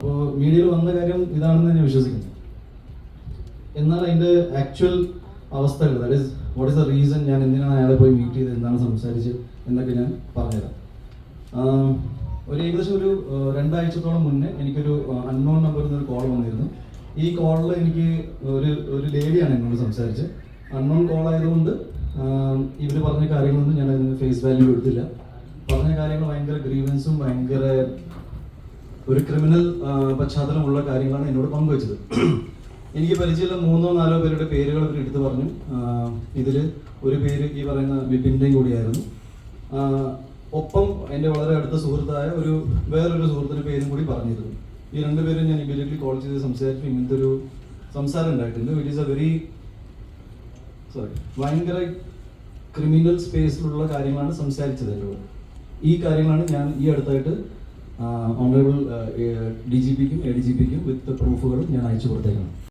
അപ്പോൾ മീഡിയയിൽ വന്ന കാര്യം ഇതാണെന്ന് ഞാൻ വിശ്വസിക്കുന്നു. എന്നാൽ അതിൻ്റെ ആക്ച്വൽ അവസ്ഥകൾ, that is what is the reason, ഞാൻ എന്തിനാണ് അയാളെ പോയി മീറ്റ് ചെയ്ത്, എന്താണ് സംസാരിച്ച് എന്നൊക്കെ ഞാൻ പറഞ്ഞുതരാം. ഏകദേശം ഒരു 2 ആഴ്ചത്തോളം മുന്നേ എനിക്കൊരു അൺനോൺ നമ്പറിൽ നിന്നൊരു കോൾ വന്നിരുന്നു. ഈ കോളിൽ എനിക്ക് ഒരു ലേഡിയാണ് എന്നോട് സംസാരിച്ചത്. അൺനോൺ കോൾ ആയതുകൊണ്ട് ഇവർ പറഞ്ഞ കാര്യങ്ങളൊന്നും ഞാൻ അതിന് ഫേസ് വാല്യൂ എടുത്തില്ല. പറഞ്ഞ കാര്യങ്ങൾ ഭയങ്കര ഗ്രീവൻസും ഭയങ്കര ഒരു ക്രിമിനൽ പശ്ചാത്തലമുള്ള കാര്യങ്ങളാണ് എന്നോട് പങ്കുവച്ചത്. എനിക്ക് പരിചയമുള്ള 3-4 പേരുടെ പേരുകൾ ഇവർ എടുത്ത് പറഞ്ഞു. ഇതിൽ ഒരു പേര് ഈ പറയുന്ന വിപിൻ്റെയും കൂടിയായിരുന്നു. ഒപ്പം എൻ്റെ വളരെ അടുത്ത സുഹൃത്തായ വേറൊരു സുഹൃത്തിൻ്റെ പേരും കൂടി പറഞ്ഞിരുന്നു. ഈ 2 പേരും ഞാൻ ഇമ്മീഡിയറ്റ്ലി കോൾ ചെയ്ത് സംസാരിച്ചു. ഇങ്ങനത്തെ ഒരു സംസാരം ഉണ്ടായിട്ടുണ്ട്. ഇറ്റ് ഈസ് എ ഭയങ്കര ക്രിമിനൽ സ്പേസിലുള്ള കാര്യങ്ങളാണ് സംസാരിച്ചത് എന്നോട്. ഈ കാര്യങ്ങളാണ് ഞാൻ ഈ അടുത്തായിട്ട് ഓണറബിൾ DGPക്കും ADGPക്കും വിത്ത് പ്രൂഫുകളും ഞാൻ അയച്ചു കൊടുത്തേക്കണം.